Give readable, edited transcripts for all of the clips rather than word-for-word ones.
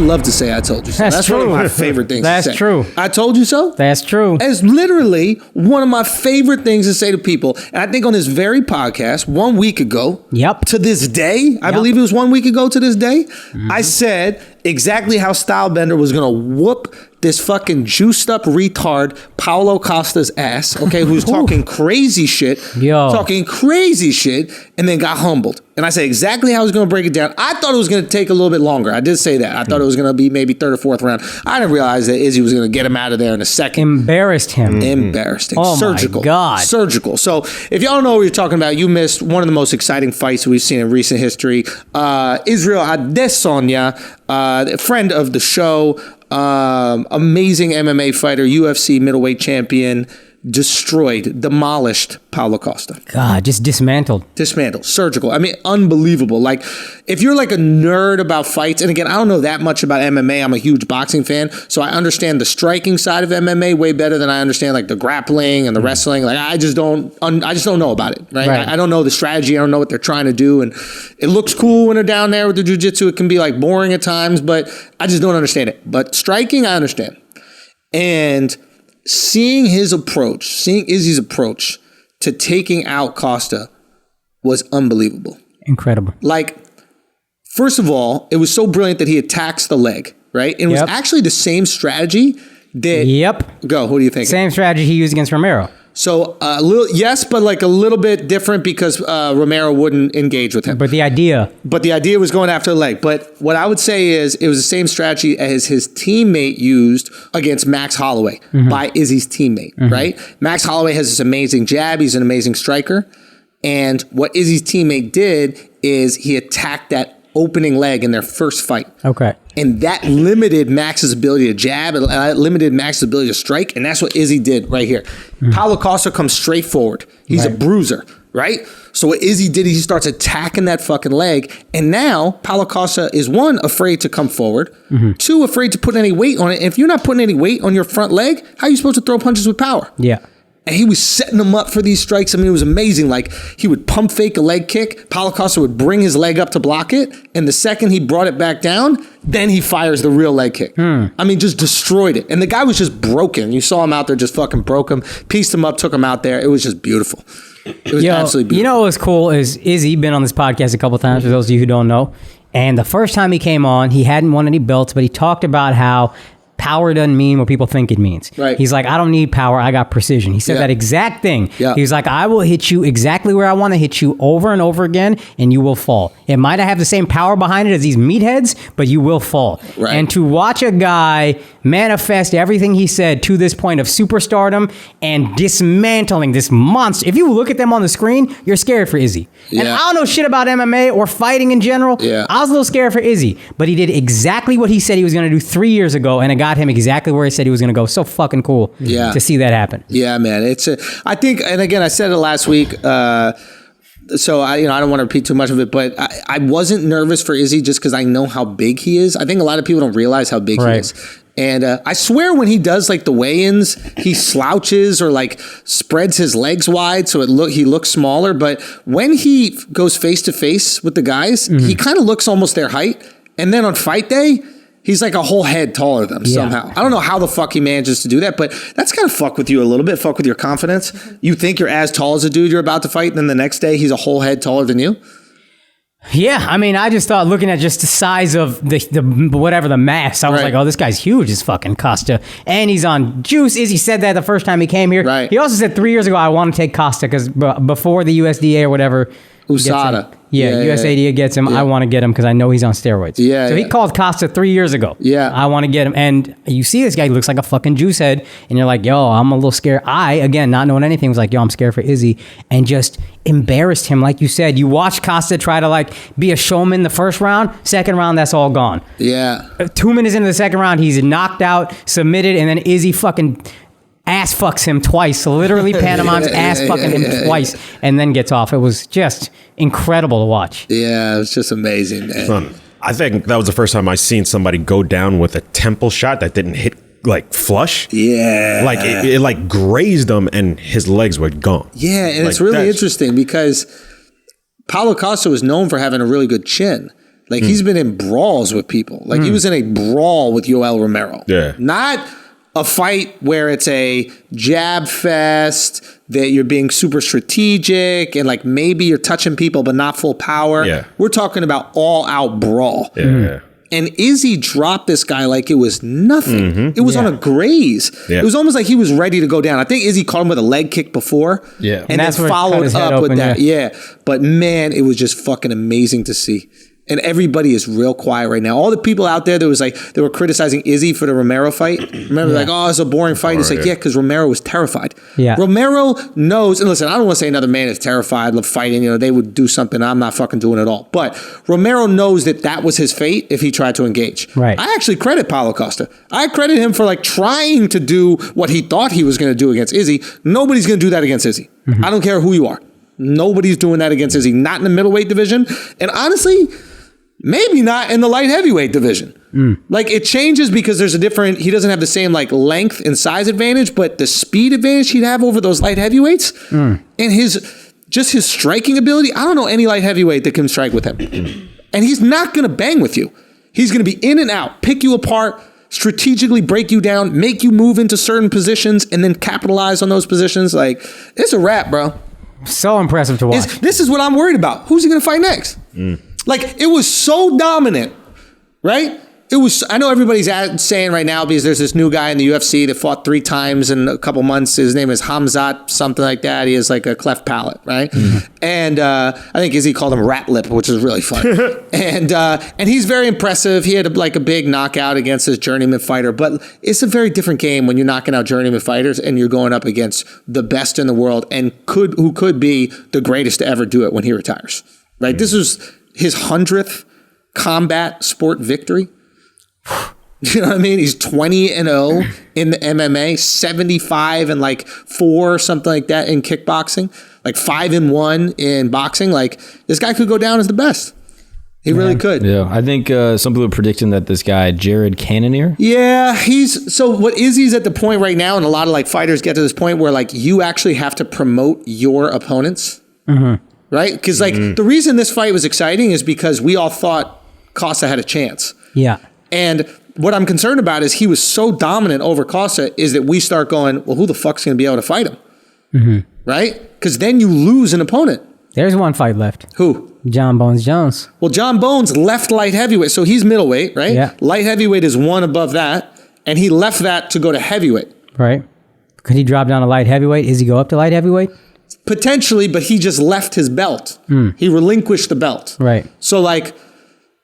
love to say I told you so. That's one of my favorite things to say. That's true. I told you so? That's true. It's literally one of my favorite things to say to people. And I think on this very podcast, 1 week ago, to this day, I believe it was 1 week ago to this day, I said exactly how Stylebender was going to whoop this fucking juiced up retard Paulo Costa's ass, okay, who's talking crazy shit, and then got humbled. And I said exactly how I was going to break it down. I thought it was going to take a little bit longer. I did say that. I thought it was going to be maybe third or fourth round. I didn't realize that Izzy was going to get him out of there in a second. Embarrassed him. Embarrassed him. Oh Surgical. my God. Surgical. So if y'all don't know what you're talking about, you missed one of the most exciting fights we've seen in recent history. Israel Adesanya, friend of the show, amazing MMA fighter, UFC middleweight champion, demolished Paulo Costa. God, just dismantled. Surgical. I mean, unbelievable. Like, if you're like a nerd about fights, and again, I don't know that much about MMA. I'm a huge boxing fan, so I understand the striking side of MMA way better than I understand like the grappling and the wrestling. Like, I just don't know about it. Right? I don't know the strategy. I don't know what they're trying to do, and it looks cool when they're down there with the jiu-jitsu. It can be like boring at times, but I just don't understand it. But striking, I understand. And seeing Izzy's approach to taking out Costa was unbelievable. Incredible. Like, first of all, it was so brilliant that he attacks the leg, right? And it was actually the same strategy that... Go, who do you think? Same strategy he used against Romero. So, but like a little bit different because Romero wouldn't engage with him. But the idea was going after the leg. But what I would say is it was the same strategy as his teammate used against Max Holloway by Izzy's teammate, right? Max Holloway has this amazing jab. He's an amazing striker. And what Izzy's teammate did is he attacked that opening leg in their first fight. Okay. And that limited Max's ability to jab, and limited Max's ability to strike, and that's what Izzy did right here. Paulo Costa comes straight forward. He's a bruiser, right? So what Izzy did, he starts attacking that fucking leg, and now Paulo Costa is, one, afraid to come forward, two, afraid to put any weight on it. And if you're not putting any weight on your front leg, how are you supposed to throw punches with power? Yeah. And he was setting them up for these strikes. I mean, it was amazing. Like, he would pump fake a leg kick. Paulo Costa would bring his leg up to block it. And the second he brought it back down, then he fires the real leg kick. I mean, just destroyed it. And the guy was just broken. You saw him out there, just fucking broke him, pieced him up, took him out there. It was just beautiful. It was absolutely beautiful. You know what's cool is Izzy been on this podcast a couple times, for those of you who don't know. And the first time he came on, he hadn't won any belts, but he talked about how power doesn't mean what people think it means. Right. He's like, I don't need power, I got precision. He said that exact thing. Yeah. He was like, I will hit you exactly where I want to hit you over and over again, and you will fall. It might not have the same power behind it as these meatheads, but you will fall. Right. And to watch a guy manifest everything he said to this point of superstardom and dismantling this monster. If you look at them on the screen, you're scared for Izzy. Yeah. And I don't know shit about MMA or fighting in general. Yeah. I was a little scared for Izzy, but he did exactly what he said he was going to do 3 years ago, and it got him exactly where he said he was going to go. So fucking cool to see that happen. Yeah, man. I think, and again, I said it last week, so I don't want to repeat too much of it, but I wasn't nervous for Izzy just because I know how big he is. I think a lot of people don't realize how big he is. And I swear when he does like the weigh-ins, he slouches or like spreads his legs wide so he looks smaller. But when he goes face to face with the guys, he kind of looks almost their height. And then on fight day, he's like a whole head taller than them somehow. I don't know how the fuck he manages to do that, but that's kind of fuck with you a little bit, fuck with your confidence. You think you're as tall as a dude you're about to fight, and then the next day he's a whole head taller than you? Yeah, I mean, I just thought looking at just the size of the mass, I was like, oh, this guy's huge, this fucking Costa. And he's on juice. Izzy said that the first time he came here. Right. He also said 3 years ago, I want to take Costa because before the USDA or whatever. USADA. USADA gets him. I want to get him because I know he's on steroids. So he called Costa 3 years ago. I want to get him. And you see this guy, he looks like a fucking juice head. And you're like, yo, I'm a little scared. Again, not knowing anything, was like, yo, I'm scared for Izzy. And just embarrassed him. Like you said, you watch Costa try to like be a showman the first round. Second round, that's all gone. 2 minutes into the second round, he's knocked out, submitted, and then Izzy fucking ass fucks him twice, literally pantomimes ass fucking him twice, and then gets off. It was just incredible to watch. Yeah, it was just amazing, man. Son, I think that was the first time I seen somebody go down with a temple shot that didn't hit like flush. Yeah. Like it like grazed him and his legs were gone. Yeah, and like, it's really interesting because Paulo Costa was known for having a really good chin. Like he's been in brawls with people. Like he was in a brawl with Yoel Romero. Yeah. Not a fight where it's a jab fest that you're being super strategic and like maybe you're touching people but not full power. Yeah. We're talking about all out brawl. Yeah. And Izzy dropped this guy like it was nothing. It was on a graze. Yeah. It was almost like he was ready to go down. I think Izzy caught him with a leg kick before. Yeah. And then followed up with that. Yeah. But man, it was just fucking amazing to see. And everybody is real quiet right now. All the people out there they were criticizing Izzy for the Romero fight. Remember, like, oh, it's a boring fight. It's like, yeah, because Romero was terrified. Yeah. Romero knows, and listen, I don't want to say another man is terrified of fighting. You know, they would do something I'm not fucking doing at all. But Romero knows that was his fate if he tried to engage. Right. I actually credit Paulo Costa. I credit him for like trying to do what he thought he was going to do against Izzy. Nobody's going to do that against Izzy. I don't care who you are. Nobody's doing that against Izzy. Not in the middleweight division. And honestly, maybe not in the light heavyweight division. Like it changes because there's he doesn't have the same like length and size advantage, but the speed advantage he'd have over those light heavyweights and his striking ability. I don't know any light heavyweight that can strike with him. And he's not going to bang with you. He's going to be in and out, pick you apart, strategically break you down, make you move into certain positions and then capitalize on those positions. Like it's a wrap, bro. So impressive to watch. This is what I'm worried about. Who's he going to fight next? Like, it was so dominant, right? I know everybody's saying right now because there's this new guy in the UFC that fought 3 times in a couple months. His name is Hamzat, something like that. He has like a cleft palate, right? And I think Izzy called him Rat Lip, which is really fun. And he's very impressive. He had like a big knockout against his journeyman fighter. But it's a very different game when you're knocking out journeyman fighters and you're going up against the best in the world and who could be the greatest to ever do it when he retires, right? This was his 100th combat sport victory. You know what I mean? He's 20-0 in the MMA, 75 and like 4, something like that in kickboxing, like 5-1 in boxing. Like this guy could go down as the best. He really could. Yeah, I think some people are predicting that this guy, Jared Cannonier. Yeah, what Izzy's at the point right now, and a lot of like fighters get to this point where like you actually have to promote your opponents. Right? Because like the reason this fight was exciting is because we all thought Costa had a chance. Yeah. And what I'm concerned about is he was so dominant over Costa is that we start going, well, who the fuck's going to be able to fight him? Right? Because then you lose an opponent. There's one fight left. Who? John Bones Jones. Well, John Bones left light heavyweight. So he's middleweight, right? Yeah. Light heavyweight is one above that. And he left that to go to heavyweight. Right. Could he drop down to light heavyweight? Is he go up to light heavyweight? Potentially, but he just left his belt. He relinquished the belt. Right. So like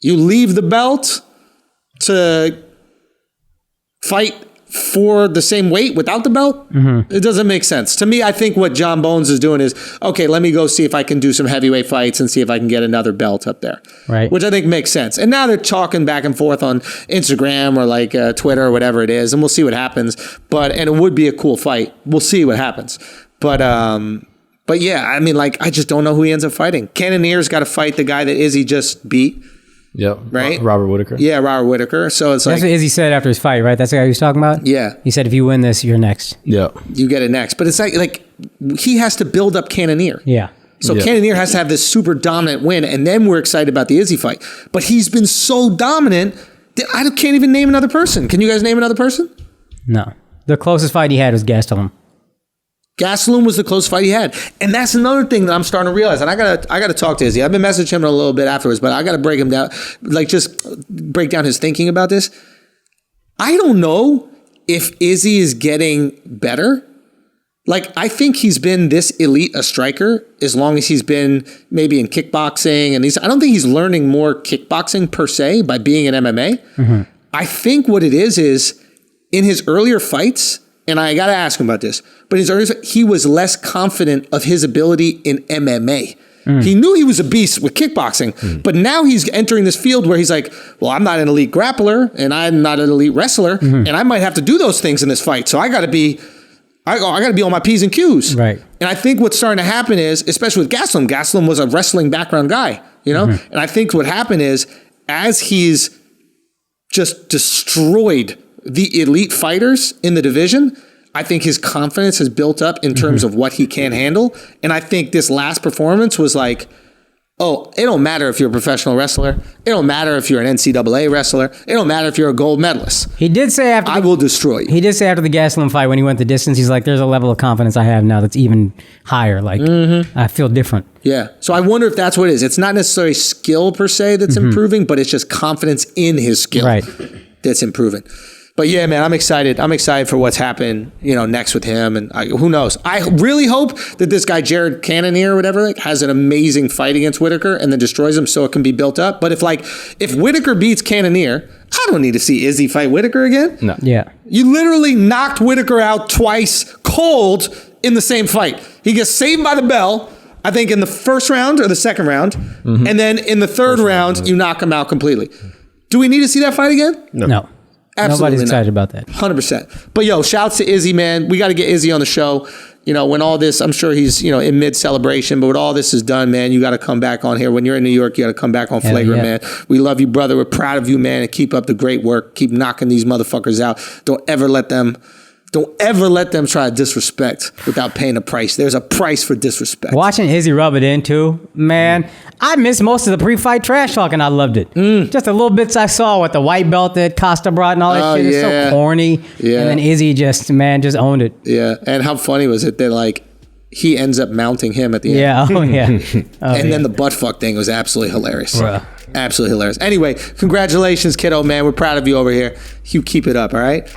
you leave the belt to fight for the same weight without the belt. It doesn't make sense. To me, I think what John Bones is doing is, okay, let me go see if I can do some heavyweight fights and see if I can get another belt up there. Right. Which I think makes sense. And now they're talking back and forth on Instagram or like Twitter or whatever it is, and we'll see what happens. And it would be a cool fight. We'll see what happens. But yeah, I mean, like, I just don't know who he ends up fighting. Cannonier's got to fight the guy that Izzy just beat. Yep. Right? Robert Whitaker. Yeah, Robert Whitaker. So it's That's what Izzy said after his fight, right? That's the guy he was talking about? Yeah. He said, if you win this, you're next. Yeah. You get it next. But it's like he has to build up Cannonier. Yeah. So Cannonier has to have this super dominant win, and then we're excited about the Izzy fight. But he's been so dominant that I can't even name another person. Can you guys name another person? No. The closest fight he had was Gastelum. Gastelum was the closest fight he had. And that's another thing that I'm starting to realize. And I gotta talk to Izzy. I've been messaging him a little bit afterwards, but I gotta break him down, like just break down his thinking about this. I don't know if Izzy is getting better. Like, I think he's been this elite a striker as long as he's been maybe in kickboxing. And I don't think he's learning more kickboxing per se by being in MMA. I think what it is in his earlier fights, and I got to ask him about this, but he was less confident of his ability in MMA. He knew he was a beast with kickboxing, but now he's entering this field where he's like, well, I'm not an elite grappler and I'm not an elite wrestler, and I might have to do those things in this fight. So I got to be on my P's and Q's. Right. And I think what's starting to happen is, especially with Gastelum was a wrestling background guy, you know? And I think what happened is, as he's just destroyed the elite fighters in the division, I think his confidence has built up in terms of what he can handle. And I think this last performance was like, Oh, it don't matter if you're a professional wrestler. It don't matter if you're an NCAA wrestler. It don't matter if you're a gold medalist. He did say I will destroy you. He did say after the Gastelum fight when he went the distance, he's like, there's a level of confidence I have now that's even higher. Like, I feel different. Yeah. So I wonder if that's what it is. It's not necessarily skill per se that's improving, but it's just confidence in his skill that's improving. But yeah, man, I'm excited. I'm excited for what's happened, next with him. And who knows? I really hope that this guy, Jared Cannonier or whatever, has an amazing fight against Whitaker and then destroys him so it can be built up. But if Whitaker beats Cannonier, I don't need to see Izzy fight Whitaker again. No. Yeah. You literally knocked Whitaker out twice cold in the same fight. He gets saved by the bell, I think in the first round or the second round. And then in the third round, you knock him out completely. Do we need to see that fight again? No. Absolutely Nobody's excited about that. 100%. But shouts to Izzy, man. We got to get Izzy on the show. When all this, I'm sure he's, in mid-celebration, but when all this is done, man, you got to come back on here. When you're in New York, you got to come back on Flagrant, man. We love you, brother. We're proud of you, man, and keep up the great work. Keep knocking these motherfuckers out. Don't ever let them try to disrespect without paying a price. There's a price for disrespect. Watching Izzy rub it in too, man. I missed most of the pre-fight trash talk and I loved it. Just the little bits I saw with the white belt that Costa brought and all that shit. It's so corny. Yeah. And then Izzy just owned it. Yeah. And how funny was it that he ends up mounting him at the end? Yeah. Oh yeah. And then the butt fuck thing was absolutely hilarious. Bruh. Absolutely hilarious. Anyway, congratulations, kiddo, man. We're proud of you over here. You keep it up, all right?